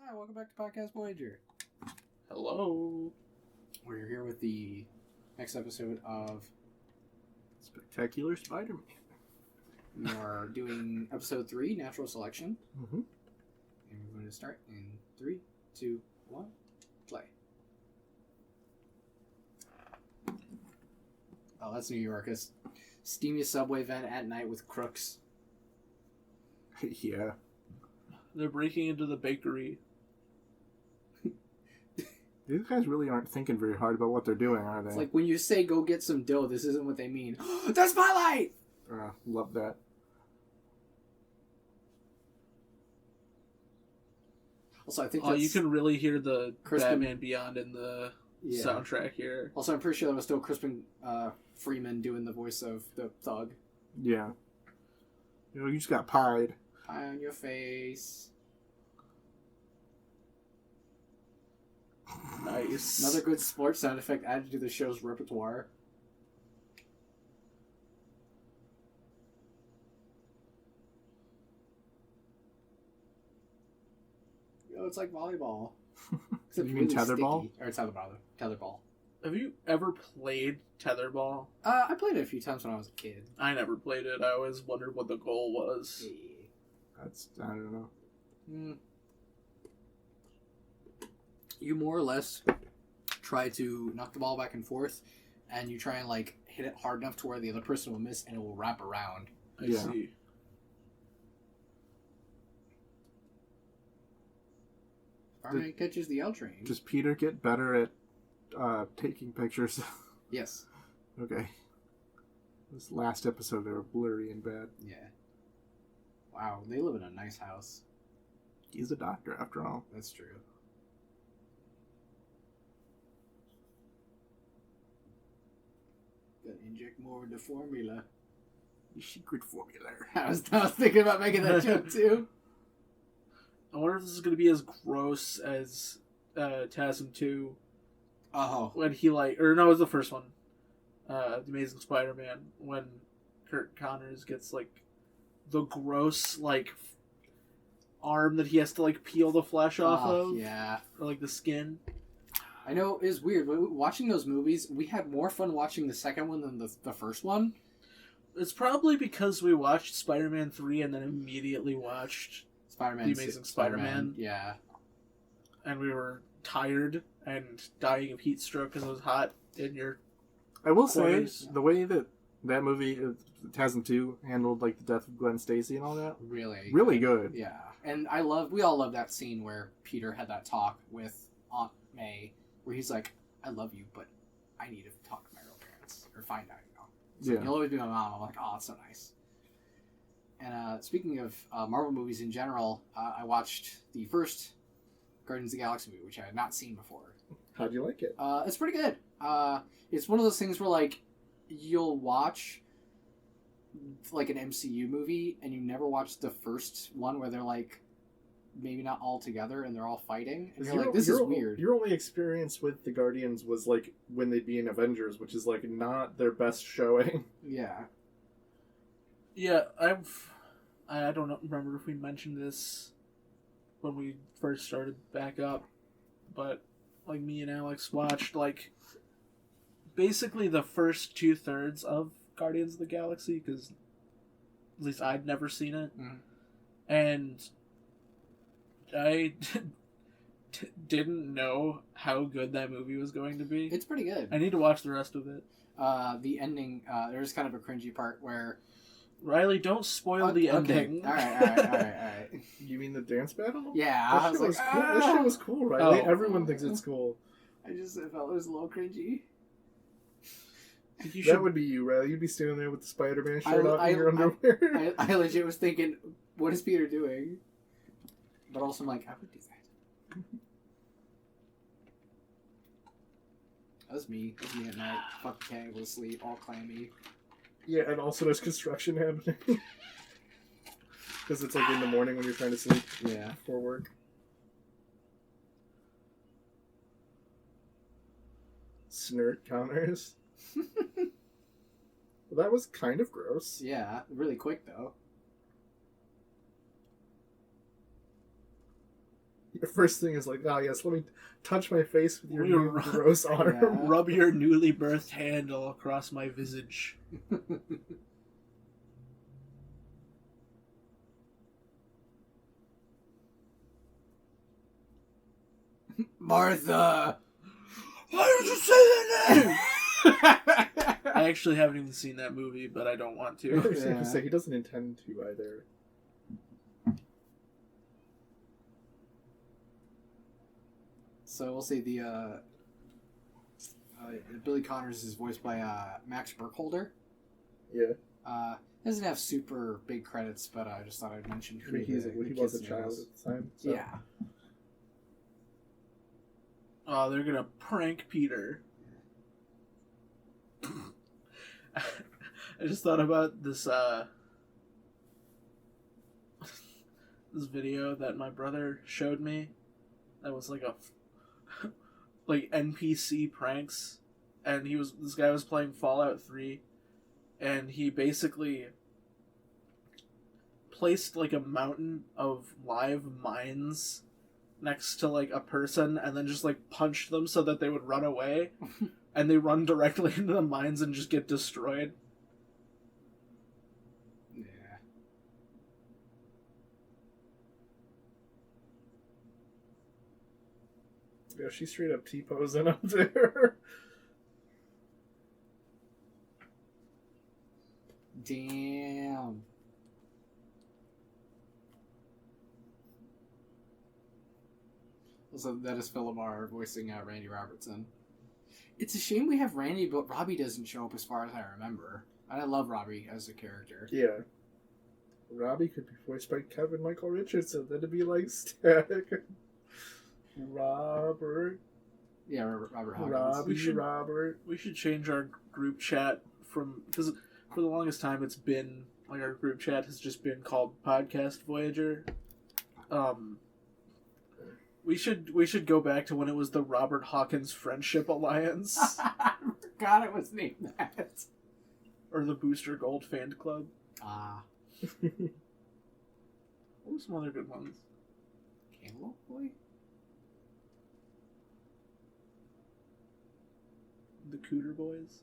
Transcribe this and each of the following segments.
Hi, welcome back to Podcast Voyager. Hello. We're here with the next episode of... Spectacular Spider-Man. We are doing episode 3, Natural Selection. Mm-hmm. And we're going to start in 3, 2, 1, play. Oh, that's New York. A steamy subway vent at night with crooks. Yeah. They're breaking into the bakery. These guys really aren't thinking very hard about what they're doing, are they? It's like when you say go get some dough, this isn't what they mean. The spotlight! Love that. Also, I think You can really hear the Crispin... Batman Beyond in the soundtrack here. Also, I'm pretty sure that was still Crispin Freeman doing the voice of the thug. Yeah. You just got pied. Pie on your face. Nice. Another good sports sound effect added to the show's repertoire. It's like volleyball. You mean tetherball? Or tetherball. Have you ever played tetherball? I played it a few times when I was a kid. I never played it. I always wondered what the goal was. I don't know. You more or less try to knock the ball back and forth, and you try and hit it hard enough to where the other person will miss, and it will wrap around. I see. Fireman catches the L train. Does Peter get better at taking pictures? Yes. Okay. This last episode, they were blurry and bad. Yeah. Wow, they live in a nice house. He's a doctor, after all. That's true. Gotta inject more of the formula. The secret formula. I was thinking about making that joke too. I wonder if this is going to be as gross as TASM 2. Oh. When he it was the first one. The Amazing Spider-Man. When Kurt Connors gets the gross arm that he has to peel the flesh off of. Yeah. Or the skin. I know, it's weird. Watching those movies, we had more fun watching the second one than the first one. It's probably because we watched Spider-Man 3 and then immediately watched Spider-Man, The Amazing Spider-Man. Yeah. And we were tired and dying of heat stroke because it was hot in your I will quarters. say, the way that movie, TASM 2, handled the death of Gwen Stacy and all that, really good. Yeah. And we all love that scene where Peter had that talk with Aunt May, where he's like, I love you, but I need to talk to my real parents, or find out, So you'll always be my mom. I'm like, oh, it's so nice. And speaking of Marvel movies in general, I watched the first Guardians of the Galaxy movie, which I had not seen before. How'd you like it? It's pretty good. It's one of those things where, you'll watch, an MCU movie, and you never watch the first one where they're, maybe not all together, and they're all fighting. And you're this is weird. Your only experience with the Guardians was, when they'd be in Avengers, which is, not their best showing. Yeah. Yeah, I don't remember if we mentioned this when we first started back up, but me and Alex watched basically the first 2/3 of Guardians of the Galaxy, because at least I'd never seen it, and I didn't know how good that movie was going to be. It's pretty good. I need to watch the rest of it. The ending, there's kind of a cringy part where Riley, don't spoil the ending. All right. You mean the dance battle? Yeah. That shit was cool, Riley. Oh. Everyone thinks it's cool. I felt it was a little cringy. That would be you, Riley. You'd be standing there with the Spider-Man shirt on in your underwear. I legit was thinking, what is Peter doing? But also I'm like, I would do that. That was me at night. Fucking can't able to sleep, all clammy. Yeah, and also there's construction happening. Because it's in the morning when you're trying to sleep. Yeah. Before work. Snert counters. Well, that was kind of gross. Yeah, really quick though. Your first thing is like, oh yes, let me touch my face with your new gross arm. Yeah. Rub your newly birthed hand all across my visage. Martha! Why did you say that name? I actually haven't even seen that movie, but I don't want to. I was going to say, he doesn't intend to either. So we'll see the Billy Connors is voiced by Max Burkholder. Yeah. Doesn't have super big credits, but I just thought I'd mention who he was a child at the time. So. Yeah. Oh, they're gonna prank Peter. I just thought about this this video that my brother showed me. That was like a like NPC pranks, and this guy was playing Fallout 3, and he basically placed like a mountain of live mines next to like a person and then just like punched them so that they would run away. And they run directly into the mines and just get destroyed. Yeah. Yeah, she's straight up T-posing up there. Damn. Also, that is Philomar voicing Randy Robertson. It's a shame we have Randy, but Robbie doesn't show up as far as I remember. And I love Robbie as a character. Yeah. Robbie could be voiced by Kevin Michael Richardson. That'd be like static. Robert. Yeah, Robert Hawkins. Robert. We should change our group chat from... Because for the longest time it's been... Like, our group chat has just been called Podcast Voyager. We should go back to when it was the Robert Hawkins Friendship Alliance. I forgot it was named that. Or the Booster Gold Fan Club. Ah. What were some other good ones? Cantaloupe Boy? The Cooter Boys?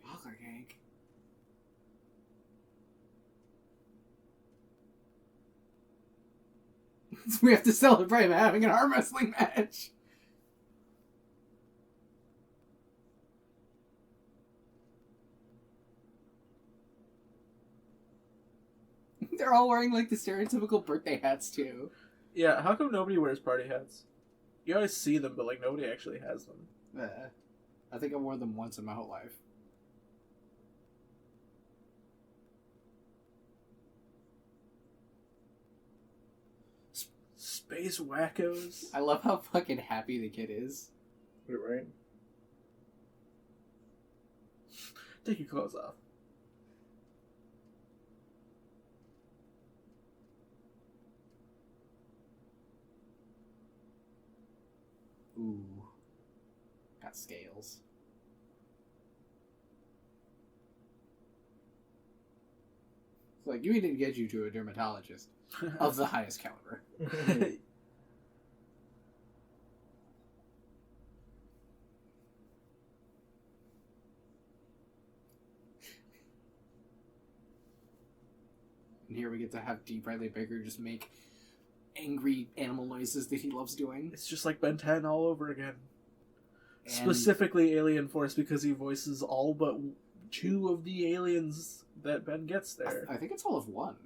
Chocolate cake. We have to celebrate by having an arm wrestling match. They're all wearing like the stereotypical birthday hats too. Yeah, how come nobody wears party hats? You always see them, but like nobody actually has them. I think I wore them once in my whole life. Space wackos. I love how fucking happy the kid is. Right? Take your clothes off. Ooh. Got scales. It's like, you didn't get you to a dermatologist of the highest caliber. And here we get to have D. Bradley Baker just make angry animal noises that he loves doing. It's just like Ben 10 all over again. And specifically Alien Force, because he voices all but 2 of the aliens that Ben gets there. I think it's all of 1.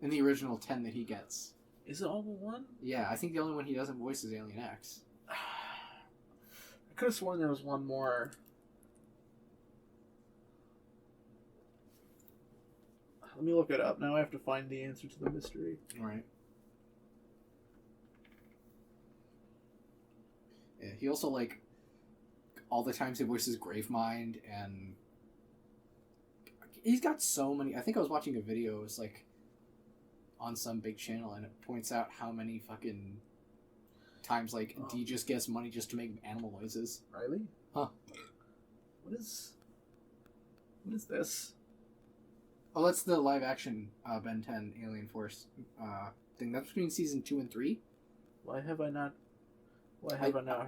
In the original 10 that he gets. Is it all but 1? Yeah, I think the only one he doesn't voice is Alien X. I could have sworn there was one more. Let me look it up. Now I have to find the answer to the mystery. Alright. Yeah, he also, like, all the times he voices Gravemind, and he's got so many. I think I was watching a video, it was like on some big channel, and it points out how many fucking times like D just gets money just to make animal noises. Riley? Huh. What is this? Oh, that's the live action Ben 10 Alien Force thing. That's between season 2 and 3. Why have I not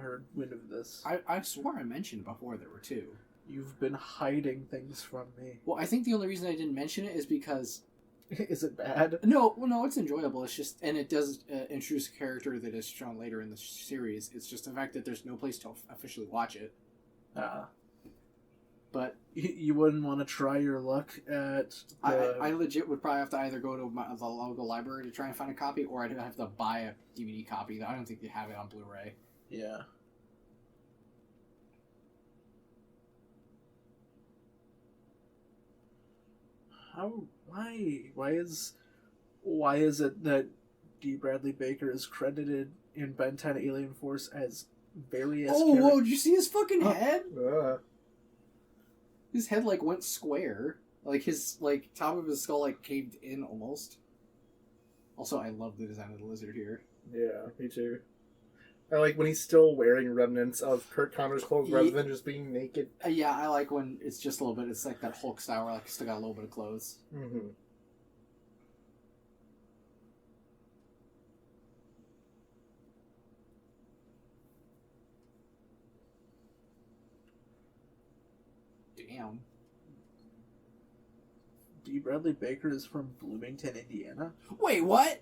heard wind of this? I swore I mentioned before there were 2. You've been hiding things from me. Well, I think the only reason I didn't mention it is because... Is it bad? No, it's enjoyable. It's just... And it does introduce a character that is shown later in the series. It's just the fact that there's no place to officially watch it. But... You wouldn't want to try your luck at... I legit would probably have to either go to the local library to try and find a copy, or I'd have to buy a DVD copy. I don't think they have it on Blu-ray. Yeah. Why is it that D. Bradley Baker is credited in Ben 10 Alien Force as various whoa, did you see his fucking head? His head, went square. His, top of his skull, caved in almost. Also, I love the design of the lizard here. Yeah, me too. I like when he's still wearing remnants of Kurt Connor's clothes rather than just being naked. Yeah, I like when it's just a little bit. It's like that Hulk style where he's still got a little bit of clothes. Mm-hmm. Damn. D. Bradley Baker is from Bloomington, Indiana? Wait, what?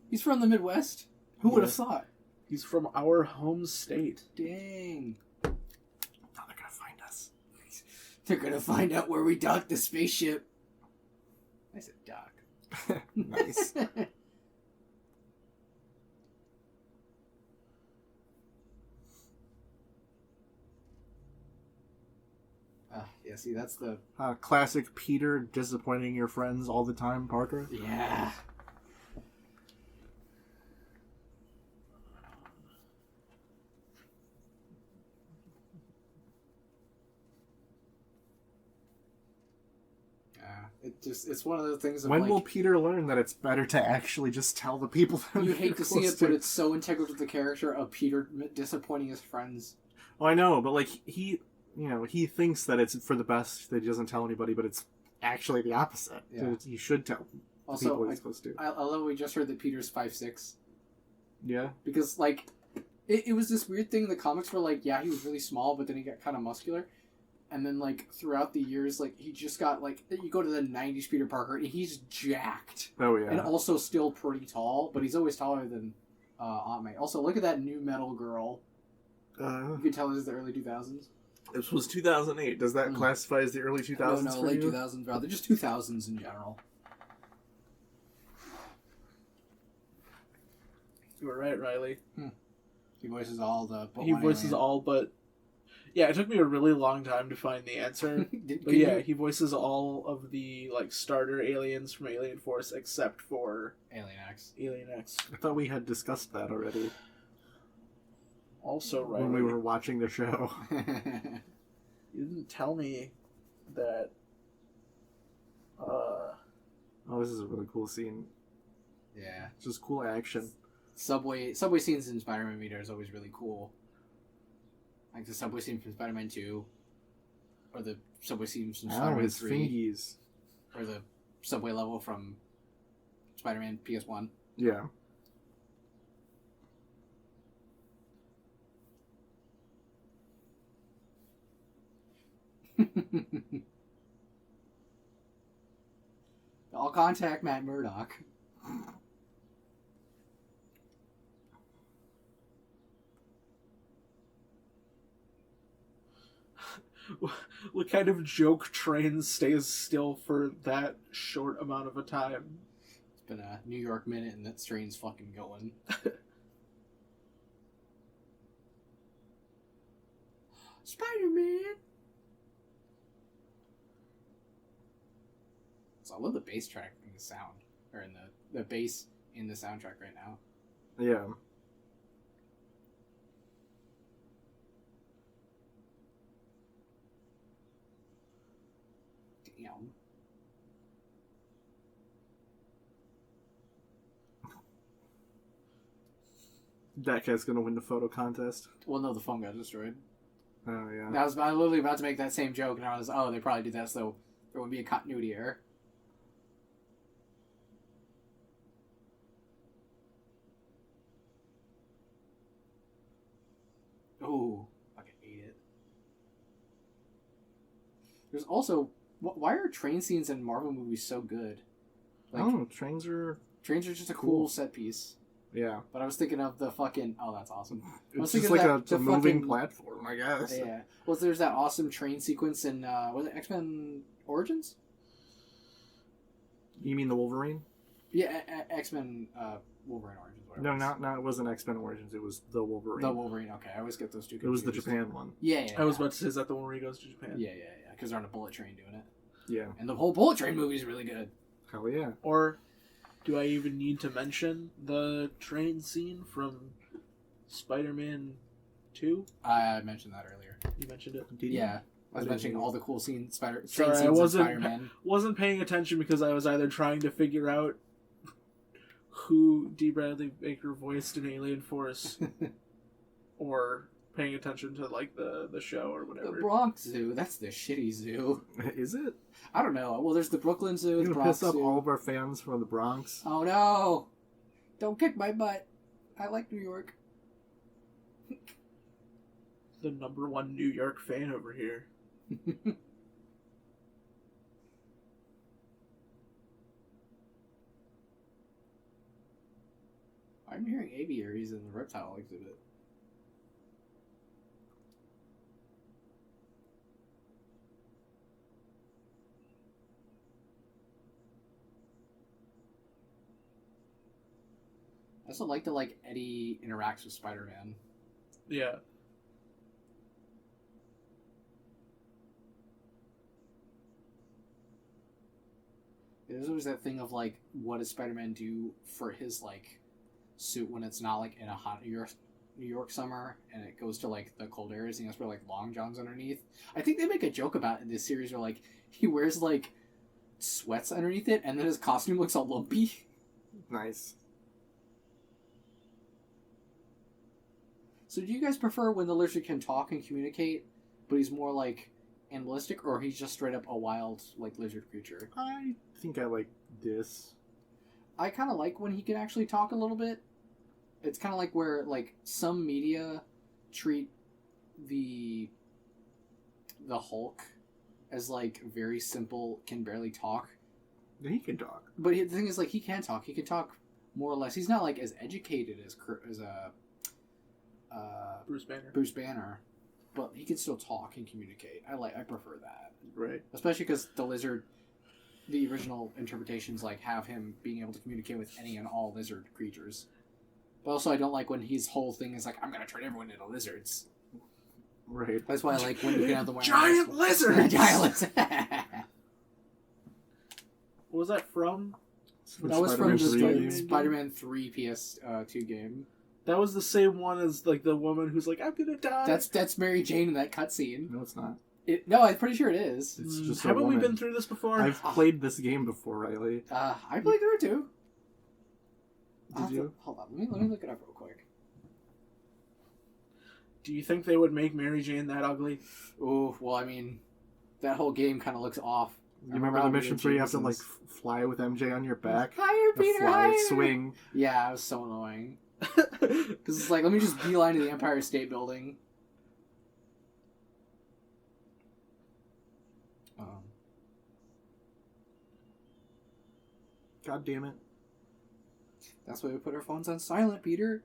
He's from the Midwest? Who would have thought? He's from our home state. Dang. Now they're gonna find us. They're gonna find out where we docked the spaceship. I said dock. Nice. Yeah, see, that's the... classic Peter disappointing your friends all the time, Parker. Yeah. It's one of the things of when will Peter learn that it's better to actually just tell the people that you hate to see it, but it's so integral to the character of Peter disappointing his friends. Oh, I know, but he thinks that it's for the best that he doesn't tell anybody, but it's actually the opposite. Yeah. He should tell people what he's supposed to. I love we just heard that Peter's 5'6". Yeah. Because, it was this weird thing in the comics where, he was really small, but then he got kind of muscular. And then, throughout the years, he just got, you go to the 90s Peter Parker, and he's jacked. Oh, yeah. And also still pretty tall, but he's always taller than Aunt May. Also, look at that new metal girl. You can tell this is the early 2000s. This was 2008. Does that classify as the early 2000s No, late 2000s, rather. Just 2000s in general. You were right, Riley. He voices all the... He voices all but... Yeah, it took me a really long time to find the answer. He voices all of the, starter aliens from Alien Force except for... Alien X. I thought we had discussed that already. Also, Riley... When we were watching the show. You didn't tell me that... Oh, this is a really cool scene. Yeah. It's just cool action. Subway scenes in Spider-Man Meter is always really cool. Like the subway scene from Spider-Man 2. Or the subway scenes from Spider-Man 3. Fingies. Or the subway level from Spider-Man PS1. Yeah. I'll contact Matt Murdock. What kind of joke train stays still for that short amount of a time? It's been a New York minute and that train's fucking going. Spider-Man! So I love the bass track in the sound. Or in the bass in the soundtrack right now. Yeah. Damn. That guy's gonna win the photo contest. Well, no, the phone got destroyed. Oh, yeah. I was literally about to make that same joke, and I was, they probably did that so There would be a continuity error. Oh, I can hate it. There's also... Why are train scenes in Marvel movies so good? Like, oh, trains are just a cool set piece. Yeah. But I was thinking of the fucking... Oh, that's awesome. It's just like a moving platform, I guess. Yeah. Well, there's that awesome train sequence in... was it X-Men Origins? You mean the Wolverine? Yeah, X-Men Wolverine Origins. No, it wasn't X-Men Origins. It was the Wolverine. The Wolverine, okay. I always get those two confused. It was the Japan one. Yeah. I was about to say, is that the one where he goes to Japan? Yeah. Because they're on a bullet train doing it. Yeah. And the whole bullet train movie is really good. Hell yeah. Or do I even need to mention the train scene from Spider-Man 2? I mentioned that earlier. You mentioned it? Yeah. I was mentioning all the cool scenes, train scenes I in Spider-Man. wasn't paying attention because I was either trying to figure out who D. Bradley Baker voiced in Alien Force or paying attention to like the show or whatever. The Bronx Zoo. That's the shitty zoo. Is it? I don't know. Well, there's the Brooklyn Zoo. You're the gonna Bronx piss off Zoo. all of our fans from the Bronx. Oh no! Don't kick my butt. I like New York. The #1 New York fan over here. I'm hearing aviaries in the reptile exhibit. I also like that Eddie interacts with Spider-Man. Yeah. There's always that thing of what does Spider-Man do for his suit when it's not in a hot New York summer and it goes to the cold areas and he has to wear long johns underneath. I think they make a joke about it in this series where he wears sweats underneath it and then his costume looks all lumpy. Nice. So do you guys prefer when the lizard can talk and communicate, but he's more animalistic, or he's just straight up a wild lizard creature? I think I like this. I kind of like when he can actually talk a little bit. It's kind of where some media treat the Hulk as very simple, can barely talk. He can talk, but the thing is he can talk. He can talk more or less. He's not as educated as Bruce Banner, but he can still talk and communicate. I prefer that. Right. Especially because the lizard, the original interpretations have him being able to communicate with any and all lizard creatures. But also I don't like when his whole thing is I'm gonna turn everyone into lizards. Right. That's why I like when you can have the giant lizards. Giant lizards. What was that from? That was from the Spider-Man 3 PS2 game. That was the same one as the woman who's I'm gonna die. That's Mary Jane in that cutscene. No, it's not. No, I'm pretty sure it is. It's just haven't we been through this before? I've played this game before, Riley. I played through it too. Did you? Hold on, let me look it up real quick. Do you think they would make Mary Jane that ugly? Oh, well, I mean, that whole game kind of looks off. You remember the missions where you have to fly with MJ on your back? Higher, Peter, fly, higher! swing. Yeah, it was so annoying. Because it's let me just beeline to the Empire State Building. God damn it. That's why we put our phones on silent, Peter.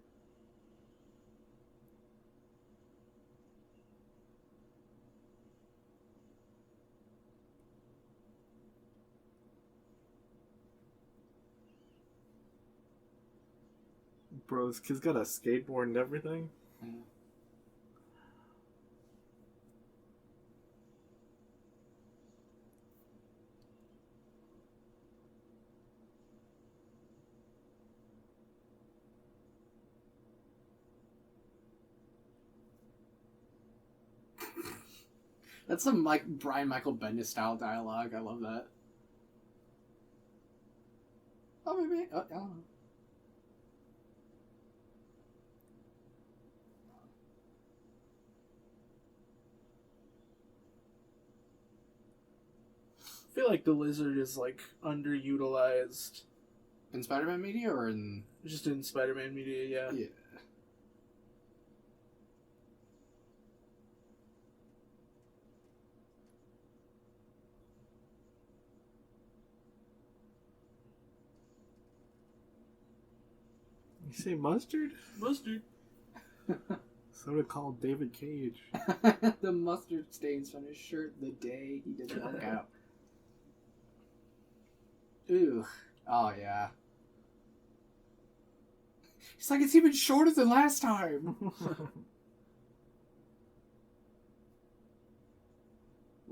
Bro, this kid's got a skateboard and everything. Yeah. That's some Brian Michael Bendis style dialogue. I love that. Oh, maybe. I don't know. I feel like the Lizard is, like, underutilized. In Spider-Man media or in... Just in Spider-Man media, yeah. Yeah. You say mustard? Mustard. So to call David Cage. The mustard stains on his shirt the day he did walk out. Ooh. Oh, yeah. It's like it's even shorter than last time.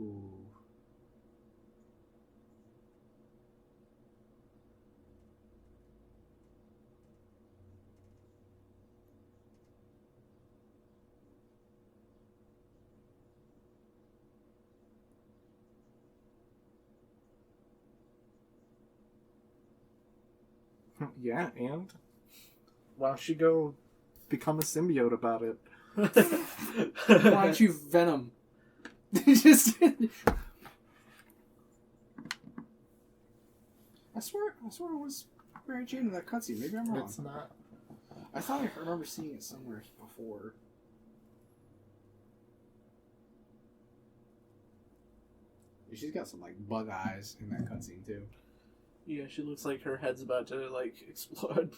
Ooh. Yeah, and why don't you go become a symbiote about it? Why don't you Venom? Just... I swear it was Mary Jane in that cutscene. Maybe I'm wrong. It's not. I thought I remember seeing it somewhere before. She's got some, like, bug eyes in that cutscene, too. Yeah, she looks like her head's about to, like, explode.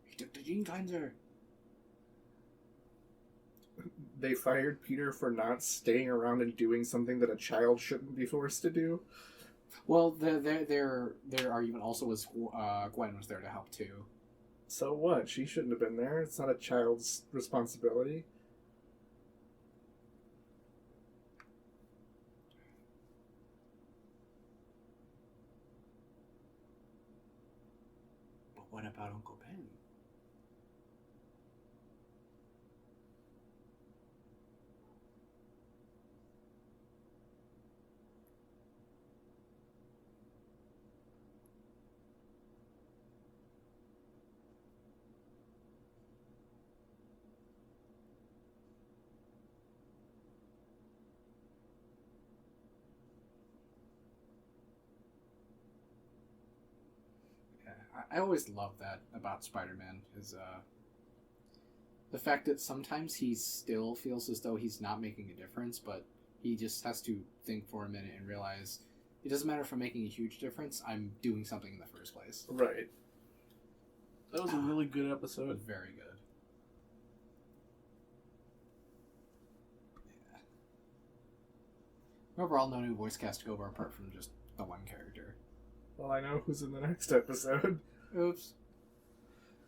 He took the gene cleanser. They fired Peter for not staying around and doing something that a child shouldn't be forced to do. Well, their argument also was Gwen was there to help, too. So what? She shouldn't have been there. It's not a child's responsibility. But what about Uncle Ben? I always love that about Spider-Man is the fact that sometimes he still feels as though he's not making a difference, but he just has to think for a minute and realize it doesn't matter if I'm making a huge difference, I'm doing something in the first place. Right. That was a really good It episode. was very good. Yeah. Overall, no new voice cast to go over apart from just the one character. Well, I know who's in the next episode. Oops.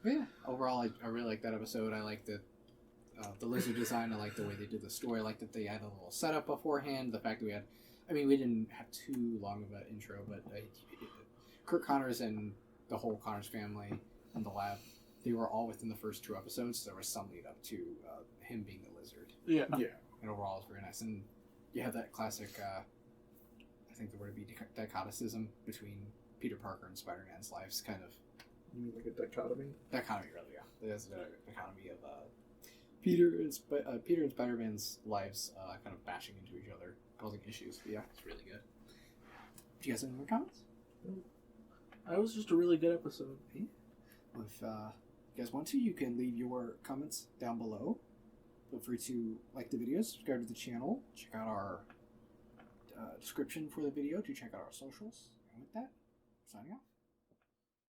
But yeah, overall, I really like that episode. I like the lizard design. I like the way they did the story. I like that they had a little setup beforehand. The fact that we had, I mean, we didn't have too long of an intro, but Kurt Connors and the whole Connors family and the lab, they were all within the first 2 episodes. So there was some lead up to him being the lizard. Yeah. Yeah. And overall, it was very nice. And you have that classic, I think the word would be dichoticism between Peter Parker and Spider-Man's lives, kind of. You mean like a dichotomy? Dichotomy, really, yeah. There's a dichotomy of Peter and Spider-Man's lives kind of bashing into each other, causing issues. But yeah, it's really good. Do you guys have any more comments? That was just a really good episode. Yeah. Well, if you guys want to, you can leave your comments down below. Feel free to like the video, subscribe to the channel, check out our description for the video to check out our socials. And with that, signing off.